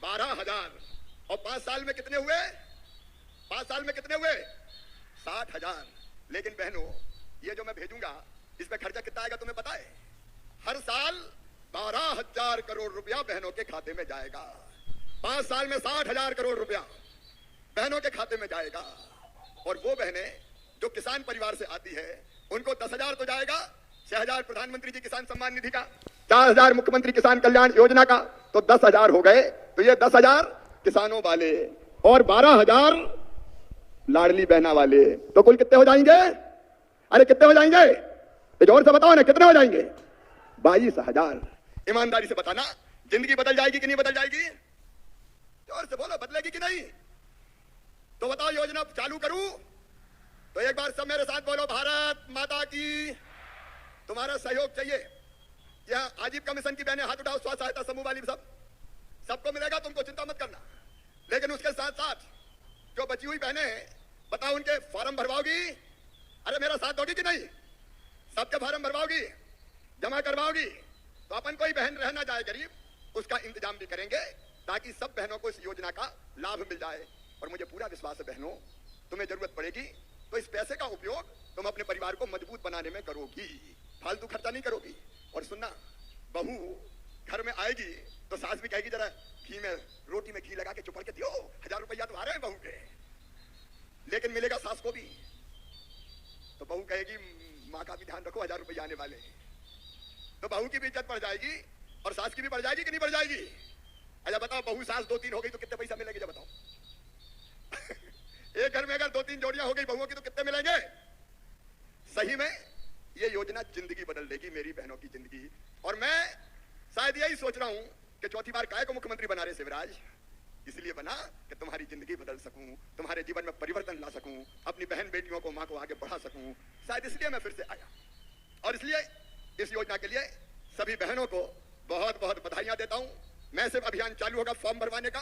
12,000 और 5 साल में कितने हुए? 5 साल में कितने हुए? 60,000। लेकिन बहनों, ये जो मैं भेजूंगा इसमें खर्चा कितना आएगा तुम्हें पता है? हर साल 12,000 करोड़ रुपया बहनों के खाते में जाएगा। 5 साल में 60,000 करोड़ रुपया बहनों के खाते में जाएगा। और वो बहनें जो किसान परिवार से आती है उनको 10,000 तो जाएगा, 6,000 प्रधानमंत्री जी किसान सम्मान निधि का, 4,000 मुख्यमंत्री किसान कल्याण योजना का, तो 10,000 हो गए। तो ये 10,000 किसानों वाले और 12,000 लाडली बहना वाले, तो कुल कितने हो जाएंगे? अरे कितने हो जाएंगे? जोर से बताओ ना, कितने हो जाएंगे? 22,000। ईमानदारी से बताना, जिंदगी बदल जाएगी कि नहीं बदल जाएगी? जोर से बोलो, बदलेगी कि नहीं? तो बताओ, योजना चालू करूं? तो एक बार सब मेरे साथ बोलो, भारत माता की। तुम्हारा सहयोग चाहिए। यह आजीव कमीशन की बहनें हाथ उठाओ, स्व सहायता समूह वाली सबको मिलेगा, तुमको चिंता मत करना। लेकिन उसके साथ साथ जो बची हुई बहनें हैं, बताओ उनके फॉर्म भरवाओगी? अरे मेरा साथ दोगी कि नहीं? सबके फॉर्म भरवाओगी, जमा करवाओगी? तो अपन कोई बहन रह ना जाए गरीब, उसका इंतजाम भी करेंगे ताकि सब बहनों को इस योजना का लाभ मिल जाए। और मुझे पूरा विश्वास है बहनों, तुम्हें जरूरत पड़ेगी तो इस पैसे का उपयोग तुम अपने परिवार को मजबूत बनाने में करोगी, फालतू खर्चा नहीं करोगी। और सुनना, बहू घर में आएगी तो सास भी कहेगी जरा घी में, रोटी में घी लगा के चुपड़ के दियो, 1,000 रुपया तो आ रहे हैं बहू के। लेकिन मिलेगा सास को भी, तो बहू कहेगी माँ का भी ध्यान रखो, 1,000 रुपया आने वाले। तो बहू की भी इज्जत बढ़ जाएगी और सास की भी बढ़ जाएगी कि नहीं बढ़ जाएगी? अच्छा बताओ, बहू सास 2-3 हो गई तो कितने पैसा मिलेंगे? जब बताओ एक घर में अगर 2-3 जोड़ियां हो गई बहुओं की तो कितने मिलेंगे? सही में ये योजना जिंदगी बदल देगी, मेरी बहनों की जिंदगी। और मैं शायद यही सोच रहा हूं कि चौथी बार काय को मुख्यमंत्री बना रहे शिवराज, इसलिए बना कि तुम्हारी जिंदगी बदल सकूं, तुम्हारे जीवन में परिवर्तन ला सकूं, अपनी बहन बेटियों को, मां को आगे बढ़ा सकूं। शायद इसलिए मैं फिर से आया। और इसलिए इस योजना के लिए सभी बहनों को बहुत बहुत बधाइयां देता हूं। मैं सिर्फ अभियान चालू होगा फॉर्म भरवाने का,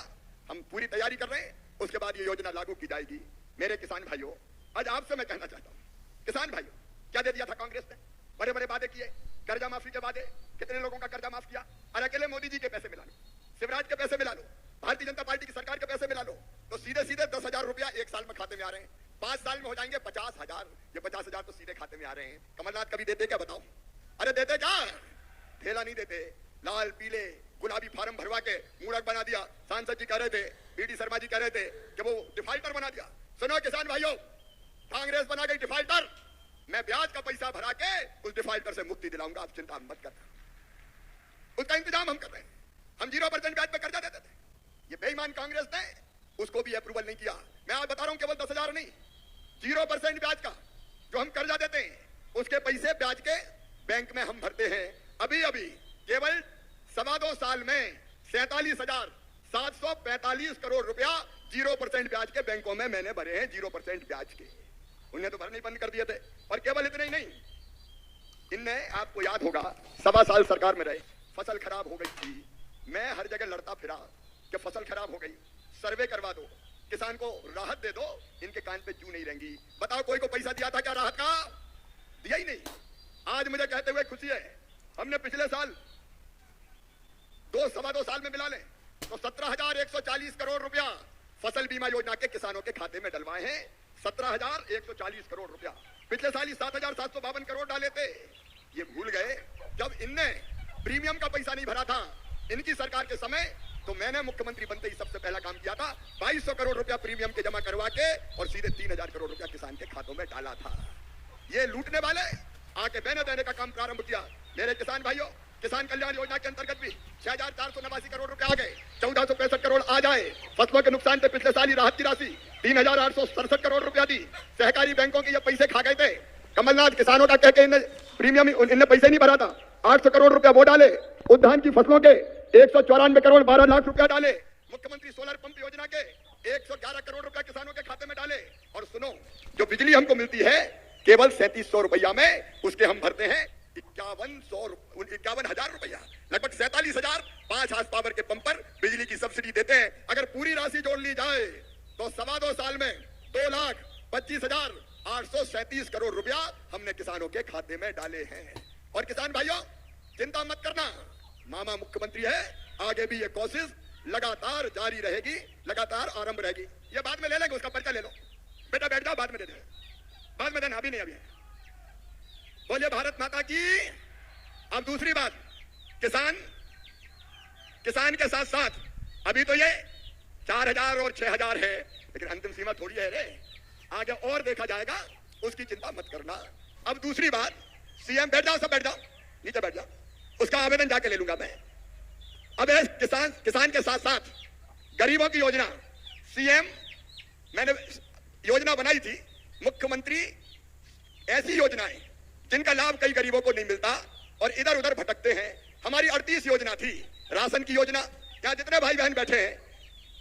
हम पूरी तैयारी कर रहे हैं, उसके बाद ये योजना लागू की जाएगी। मेरे किसान भाइयों, आज आपसे मैं कहना चाहता हूं, किसान भाइयों, क्या दे दिया था कांग्रेस ने? बड़े बड़े वादे किए, कर्जा माफी के वादे, कितने लोगों का कर्जा माफ किया? और अकेले मोदी जी के पैसे मिला लो, शिवराज के पैसे मिला लो, भारतीय जनता पार्टी की सरकार के पैसे मिला लो, तो सीधे सीधे 10,000 रुपया एक साल में खाते में आ रहे हैं। 5 साल में हो जाएंगे 50,000। ये 50,000 तो सीधे खाते में आ रहे हैं। कमलनाथ कभी देते क्या बताओ? अरे देते क्या? ठेला नहीं देते, लाल पीले गुलाबी फार्म भरवा के मूर्ख बना दिया। सांसद जी कह रहे थे, बीडी शर्मा जी कह रहे थे कि वो डिफाल्टर बना दिया। सुनो किसान भाइयों, कांग्रेस बना गई डिफाल्टर, मैं ब्याज का पैसा भरा के उस डिफाल्टर से मुक्ति दिलाऊंगा, आप चिंता मत करना, उसका इंतजाम हम कर रहे हैं। हम 0% ब्याज पे कर्जा देते थे, ये बेईमान कांग्रेस ने उसको भी अप्रूवल नहीं किया। मैं आज बता रहा हूं, केवल 10,000 नहीं, 0% ब्याज का जो हम कर्जा देते हैं उसके पैसे ब्याज के बैंक में हम भरते हैं। अभी अभी केवल 2.25 साल में 47,745 करोड़ रुपया 0% ब्याज के बैंकों में मैंने भरे हैं, 0% ब्याज के। उन्हें तो भरने बंद कर दिए थे। और केवल इतने ही नहीं, इनने, आपको याद होगा, 1.25 साल सरकार में रहे, फसल खराब हो गई थी, मैं हर जगह लड़ता फिरा कि फसल खराब हो गई, सर्वे करवा दो, किसान को राहत दे दो, इनके कान पे जू नहीं रहेंगी। बताओ कोई को पैसा दिया था क्या राहत का? दिया ही नहीं। आज मुझे कहते हुए खुशी है, हमने पिछले साल 2-2.25 साल में मिला लें तो 17,140 करोड़ रुपया फसल बीमा योजना के किसानों के खाते में डलवाए हैं। 17,140 करोड़ रुपया। पिछले साल ही 7,752 करोड़ डाले थे। ये भूल गए जब इनने प्रीमियम का पैसा नहीं भरा था इनकी सरकार के समय, तो मैंने मुख्यमंत्री बनते ही सबसे पहला काम किया था, 2,200 करोड़ रुपया प्रीमियम के जमा करवा के और सीधे 3,000 करोड़ रुपया किसान के खातों में डाला था। ये लूटने वाले आके बहने देने का काम प्रारंभ किया। मेरे किसान भाइयों, किसान कल्याण योजना के अंतर्गत भी 6,489 करोड़ रुपए आ गए, 1,465 करोड़ आ जाए। फसलों के नुकसान पे पिछले साल ही राहत की राशि 3,867 करोड़ रुपया दी। सहकारी बैंकों के ये पैसे खा गए थे कमलनाथ, किसानों का कहके इन्हें प्रीमियम, इन्हें पैसे नहीं भरा था, 800 करोड़ रुपया वो डाले। उद्यान की फसलों के 194 करोड़ 12 लाख रुपया डाले। मुख्यमंत्री सोलर पंप योजना के 111 करोड़ रुपया किसानों के खाते में डाले। और सुनो, जो बिजली हमको मिलती है केवल 3700 रुपया में, उसके हम भरते हैं 51,000 रुपया, लगभग 47,000 5 हार्स पावर के पंप पर बिजली की सब्सिडी देते हैं। अगर पूरी राशि जोड़ ली जाए तो 2.25 साल में 2,25,837 करोड़ रुपया हमने किसानों के खाते में डाले हैं। और किसान भाइयों चिंता मत करना, मामा मुख्यमंत्री है, आगे भी ये कोशिश लगातार जारी रहेगी, लगातार आरंभ रहेगी। ये बाद में ले लेंगे, उसका पर्चा ले लो बेटा, बैठ जाओ, बाद में दे देंगे, बाद में देना, अभी नहीं, अभी। बोलिए भारत माता की। अब दूसरी बात, किसान के साथ साथ अभी तो ये 4000 और 6000 है, लेकिन अंतिम सीमा थोड़ी है रे, आगे और देखा जाएगा, उसकी चिंता मत करना। अब दूसरी बात, सीएम बैठ जाओ, सब बैठ जाओ, नीचे बैठ जाओ, उसका आवेदन जाके ले लूंगा मैं। अब किसान के साथ साथ गरीबों की योजना, सीएम मैंने योजना बनाई थी, मुख्यमंत्री ऐसी योजनाएं जिनका लाभ कई गरीबों को नहीं मिलता और इधर उधर भटकते हैं। हमारी 38 योजना थी, राशन की योजना। क्या जितने भाई बहन बैठे हैं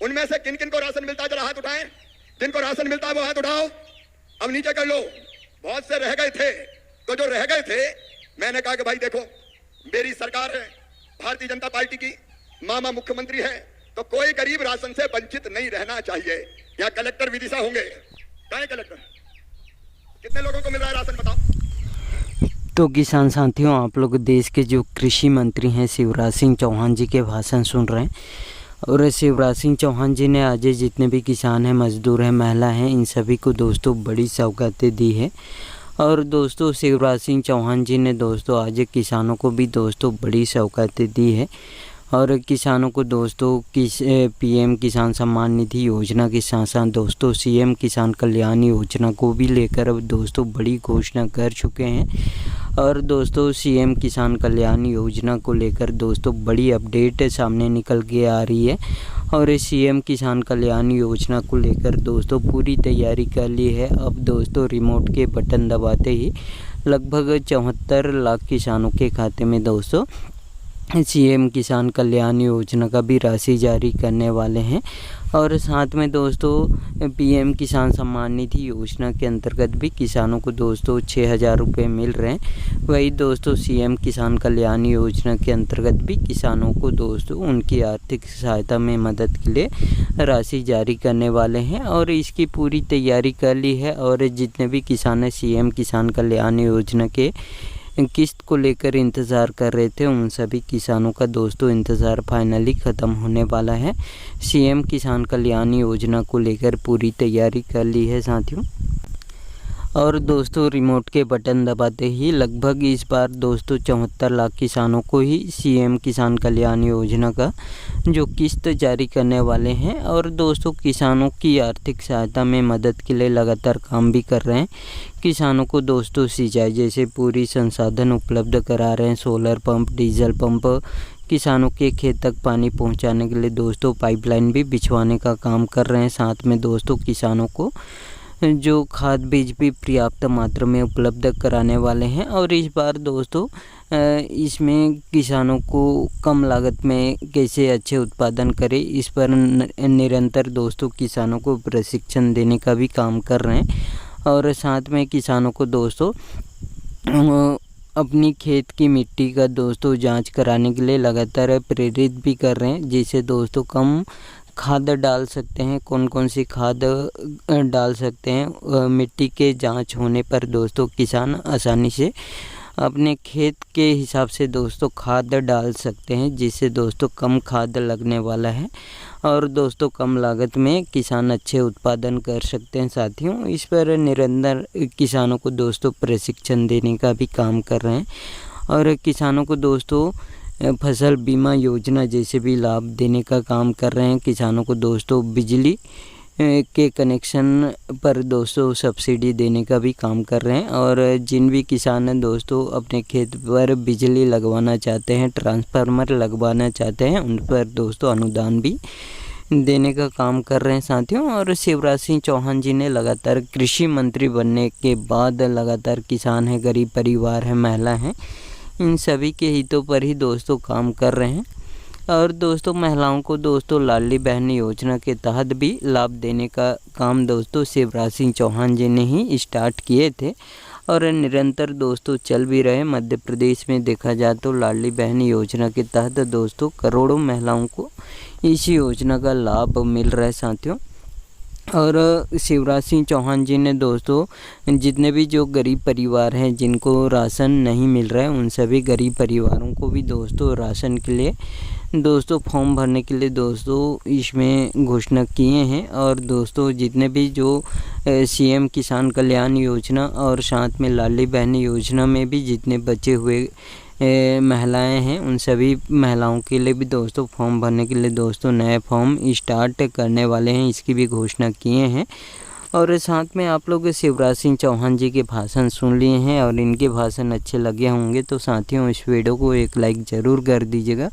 उनमें से किन किन को राशन मिलता है, जरा हाथ उठाएं। जिनको राशन मिलता है वो हाथ उठाओ, अब नीचे कर लो। बहुत से रह गए थे, तो जो रह गए थे मैंने कहा कि भाई देखो, मेरी सरकार है, भारतीय जनता पार्टी की, मामा मुख्यमंत्री है, तो कोई गरीब राशन से वंचित नहीं रहना चाहिए। यहाँ कलेक्टर विदिशा होंगे, कहाँ है कलेक्टर, कितने लोगों को मिल रहा है राशन बताओ। तो किसान साथियों, आप लोग देश के जो कृषि मंत्री हैं शिवराज सिंह चौहान जी के भाषण सुन रहे हैं, और शिवराज सिंह चौहान जी ने आज जितने भी किसान हैं, मजदूर हैं, महिला हैं, इन सभी को दोस्तों बड़ी सौगातें दी है। और दोस्तों शिवराज सिंह चौहान जी ने दोस्तों आज किसानों को भी दोस्तों बड़ी सौगातें दी है। और किसानों को दोस्तों पीएम किसान सम्मान निधि योजना के साथ साथ दोस्तों सीएम किसान कल्याण योजना को भी लेकर अब दोस्तों बड़ी घोषणा कर चुके हैं। और दोस्तों सीएम किसान कल्याण योजना को लेकर दोस्तों बड़ी अपडेट सामने निकल के आ रही है। और सीएम किसान कल्याण योजना को लेकर दोस्तों पूरी तैयारी कर ली है। अब दोस्तों रिमोट के बटन दबाते ही लगभग 74 लाख किसानों के खाते में दोस्तों सीएम किसान कल्याण योजना का भी राशि जारी करने वाले हैं। और साथ में दोस्तों पीएम किसान सम्मान निधि योजना के अंतर्गत भी किसानों को दोस्तों 6000 रुपये मिल रहे हैं। वही दोस्तों सीएम किसान कल्याण योजना के अंतर्गत भी किसानों को दोस्तों उनकी आर्थिक सहायता में मदद के लिए राशि जारी करने वाले हैं। और इसकी पूरी तैयारी कर ली है। और जितने भी किसान हैं सीएम किसान कल्याण योजना के किस्त को लेकर इंतज़ार कर रहे थे, उन सभी किसानों का दोस्तों इंतज़ार फाइनली ख़त्म होने वाला है। सीएम किसान कल्याण योजना को लेकर पूरी तैयारी कर ली है साथियों। और दोस्तों रिमोट के बटन दबाते ही लगभग इस बार दोस्तों 74 लाख किसानों को ही सीएम किसान कल्याण योजना का जो किस्त जारी करने वाले हैं। और दोस्तों किसानों की आर्थिक सहायता में मदद के लिए लगातार काम भी कर रहे हैं। किसानों को दोस्तों सिंचाई जैसे पूरी संसाधन उपलब्ध करा रहे हैं, सोलर पंप, डीजल पंप, किसानों के खेत तक पानी पहुंचाने के लिए दोस्तों पाइपलाइन भी बिछवाने का काम कर रहे हैं। साथ में दोस्तों किसानों को जो खाद बीज भी पर्याप्त मात्रा में उपलब्ध कराने वाले हैं। और इस बार दोस्तों इसमें किसानों को कम लागत में कैसे अच्छे उत्पादन करें, इस पर निरंतर दोस्तों किसानों को प्रशिक्षण देने का भी काम कर रहे हैं। और साथ में किसानों को दोस्तों अपनी खेत की मिट्टी का दोस्तों जांच कराने के लिए लगातार प्रेरित भी कर रहे हैं, जिससे दोस्तों कम खाद डाल सकते हैं, कौन कौन सी खाद डाल सकते हैं। मिट्टी के जांच होने पर दोस्तों किसान आसानी से अपने खेत के हिसाब से दोस्तों खाद डाल सकते हैं, जिससे दोस्तों कम खाद लगने वाला है। और दोस्तों कम लागत में किसान अच्छे उत्पादन कर सकते हैं साथियों। इस पर निरंतर किसानों को दोस्तों प्रशिक्षण देने का भी काम कर रहे हैं। और किसानों को दोस्तों फसल बीमा योजना जैसे भी लाभ देने का काम कर रहे हैं। किसानों को दोस्तों बिजली के कनेक्शन पर दोस्तों सब्सिडी देने का भी काम कर रहे हैं। और जिन भी किसान दोस्तों अपने खेत पर बिजली लगवाना चाहते हैं, ट्रांसफार्मर लगवाना चाहते हैं, उन पर दोस्तों अनुदान भी देने का काम कर रहे हैं साथियों। और शिवराज सिंह चौहान जी ने लगातार कृषि मंत्री बनने के बाद लगातार किसान हैं, गरीब परिवार हैं, महिला हैं, इन सभी के हितों पर ही दोस्तों काम कर रहे हैं। और दोस्तों महिलाओं को दोस्तों लाडली बहन योजना के तहत भी लाभ देने का काम दोस्तों शिवराज सिंह चौहान जी ने ही स्टार्ट किए थे और निरंतर दोस्तों चल भी रहे। मध्य प्रदेश में देखा जाए तो लाडली बहन योजना के तहत दोस्तों करोड़ों महिलाओं को इस योजना का लाभ मिल रहा है साथियों। और शिवराज सिंह चौहान जी ने दोस्तों जितने भी जो गरीब परिवार हैं जिनको राशन नहीं मिल रहा है, उन सभी गरीब परिवारों को भी दोस्तों राशन के लिए दोस्तों फॉर्म भरने के लिए दोस्तों इसमें घोषणा किए हैं। और दोस्तों जितने भी जो सीएम किसान कल्याण योजना और साथ में लाडली बहन योजना में भी जितने बचे हुए महिलाएं हैं उन सभी महिलाओं के लिए भी दोस्तों फॉर्म भरने के लिए दोस्तों नए फॉर्म स्टार्ट करने वाले हैं, इसकी भी घोषणा किए हैं। और साथ में आप लोग शिवराज सिंह चौहान जी के भाषण सुन लिए हैं और इनके भाषण अच्छे लगे होंगे तो साथियों इस वीडियो को एक लाइक ज़रूर कर दीजिएगा।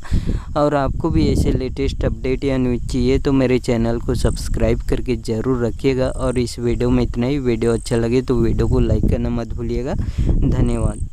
और आपको भी ऐसे लेटेस्ट अपडेट या न्यूज़ चाहिए तो मेरे चैनल को सब्सक्राइब करके ज़रूर रखिएगा। और इस वीडियो में इतना ही। वीडियो अच्छा लगे तो वीडियो को लाइक करना मत भूलिएगा। धन्यवाद।